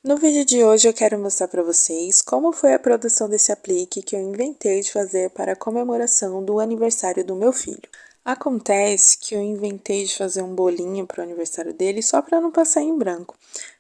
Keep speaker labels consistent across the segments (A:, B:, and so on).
A: No vídeo de hoje eu quero mostrar para vocês como foi a produção desse aplique que eu inventei de fazer para a comemoração do aniversário do meu filho. Acontece que eu inventei de fazer um bolinho para o aniversário dele só para não passar em branco.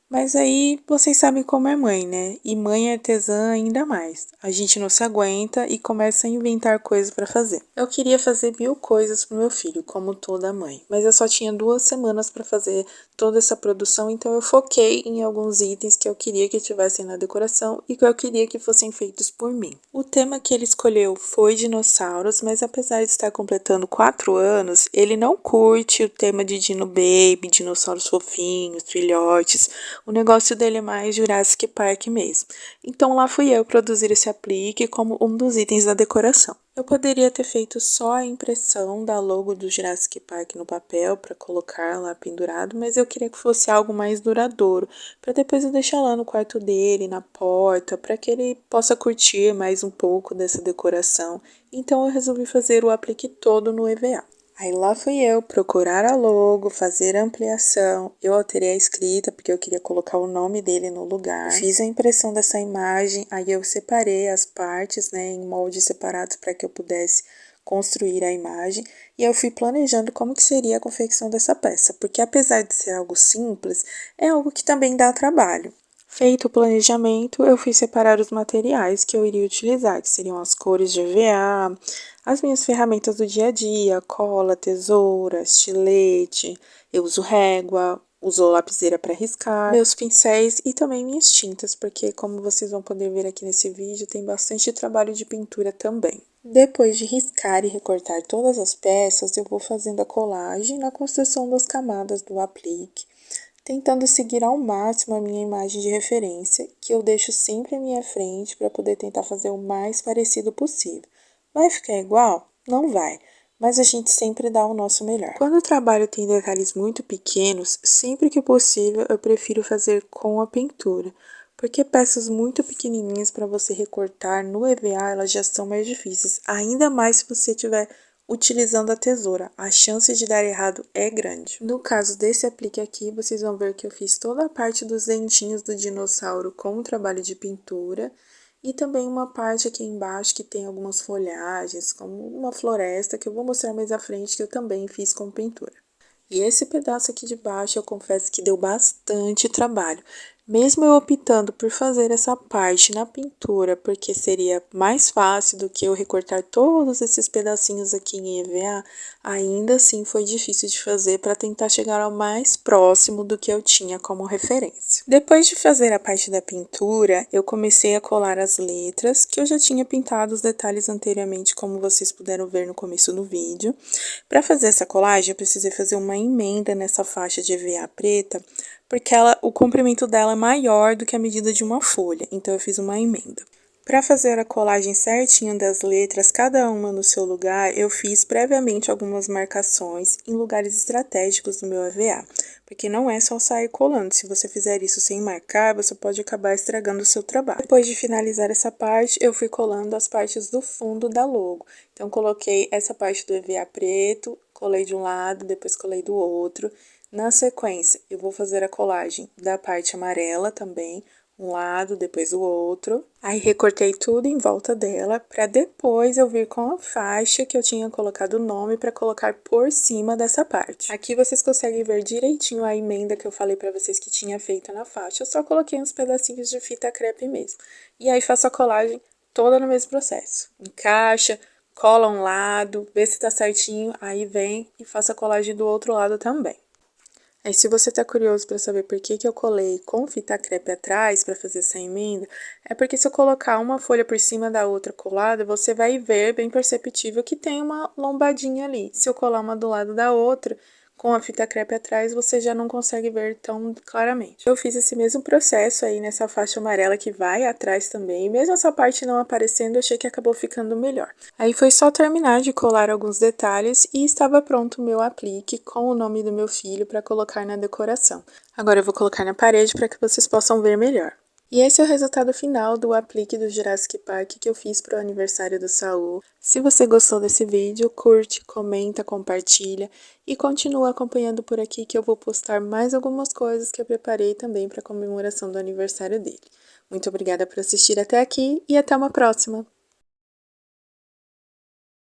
A: Mas aí vocês sabem como é mãe, né? E mãe é artesã ainda mais. A gente não se aguenta e começa a inventar coisas para fazer. Eu queria fazer 1000 coisas pro meu filho, como toda mãe, mas eu só tinha 2 semanas para fazer toda essa produção, então eu foquei em alguns itens que eu queria que tivessem na decoração e que eu queria que fossem feitos por mim. O tema que ele escolheu foi dinossauros, mas apesar de estar completando 4 anos, ele não curte o tema de Dino Baby, dinossauros fofinhos, filhotes. O negócio dele é mais Jurassic Park mesmo. Então lá fui eu produzir esse aplique como um dos itens da decoração. Eu poderia ter feito só a impressão da logo do Jurassic Park no papel para colocar lá pendurado, mas eu queria que fosse algo mais duradouro, para depois eu deixar lá no quarto dele, na porta, para que ele possa curtir mais um pouco dessa decoração. Então eu resolvi fazer o aplique todo no EVA. Aí lá fui eu procurar a logo, fazer a ampliação. Eu alterei a escrita porque eu queria colocar o nome dele no lugar. Fiz a impressão dessa imagem, aí eu separei as partes, né, em moldes separados para que eu pudesse construir a imagem. E eu fui planejando como que seria a confecção dessa peça, porque apesar de ser algo simples, é algo que também dá trabalho. Feito o planejamento, eu fui separar os materiais que eu iria utilizar, que seriam as cores de EVA, as minhas ferramentas do dia a dia, cola, tesoura, estilete, eu uso régua, uso lapiseira para riscar, meus pincéis e também minhas tintas, porque como vocês vão poder ver aqui nesse vídeo, tem bastante trabalho de pintura também. Depois de riscar e recortar todas as peças, eu vou fazendo a colagem na construção das camadas do aplique, tentando seguir ao máximo a minha imagem de referência, que eu deixo sempre à minha frente para poder tentar fazer o mais parecido possível. Vai ficar igual? Não vai, mas a gente sempre dá o nosso melhor. Quando o trabalho tem detalhes muito pequenos, sempre que possível eu prefiro fazer com a pintura, porque peças muito pequenininhas para você recortar no EVA, elas já são mais difíceis, ainda mais se você tiver utilizando a tesoura, a chance de dar errado é grande. No caso desse aplique aqui, vocês vão ver que eu fiz toda a parte dos dentinhos do dinossauro com o trabalho de pintura e também uma parte aqui embaixo que tem algumas folhagens, como uma floresta, que eu vou mostrar mais à frente, que eu também fiz com pintura. E esse pedaço aqui de baixo, eu confesso que deu bastante trabalho. Mesmo eu optando por fazer essa parte na pintura, porque seria mais fácil do que eu recortar todos esses pedacinhos aqui em EVA, ainda assim foi difícil de fazer para tentar chegar ao mais próximo do que eu tinha como referência. Depois de fazer a parte da pintura, eu comecei a colar as letras, que eu já tinha pintado os detalhes anteriormente, como vocês puderam ver no começo do vídeo. Para fazer essa colagem, eu precisei fazer uma emenda nessa faixa de EVA preta, porque o comprimento dela é maior do que a medida de uma folha, então eu fiz uma emenda. Para fazer a colagem certinha das letras, cada uma no seu lugar, eu fiz previamente algumas marcações em lugares estratégicos do meu EVA, porque não é só sair colando, se você fizer isso sem marcar, você pode acabar estragando o seu trabalho. Depois de finalizar essa parte, eu fui colando as partes do fundo da logo. Então, coloquei essa parte do EVA preto, colei de um lado, depois colei do outro. Na sequência, eu vou fazer a colagem da parte amarela também, um lado, depois o outro. Aí recortei tudo em volta dela, para depois eu vir com a faixa que eu tinha colocado o nome para colocar por cima dessa parte. Aqui vocês conseguem ver direitinho a emenda que eu falei para vocês que tinha feito na faixa. Eu só coloquei uns pedacinhos de fita crepe mesmo. E aí faço a colagem toda no mesmo processo. Encaixa, cola um lado, vê se tá certinho, aí vem e faço a colagem do outro lado também. Aí, se você tá curioso para saber por que eu colei com fita crepe atrás para fazer essa emenda, é porque se eu colocar uma folha por cima da outra colada, você vai ver bem perceptível que tem uma lombadinha ali. Se eu colar uma do lado da outra, com a fita crepe atrás, você já não consegue ver tão claramente. Eu fiz esse mesmo processo aí nessa faixa amarela que vai atrás também, e mesmo essa parte não aparecendo, eu achei que acabou ficando melhor. Aí foi só terminar de colar alguns detalhes e estava pronto o meu aplique com o nome do meu filho para colocar na decoração. Agora eu vou colocar na parede para que vocês possam ver melhor. E esse é o resultado final do aplique do Jurassic Park que eu fiz para o aniversário do Saul. Se você gostou desse vídeo, curte, comenta, compartilha e continua acompanhando por aqui que eu vou postar mais algumas coisas que eu preparei também para a comemoração do aniversário dele. Muito obrigada por assistir até aqui e até uma próxima!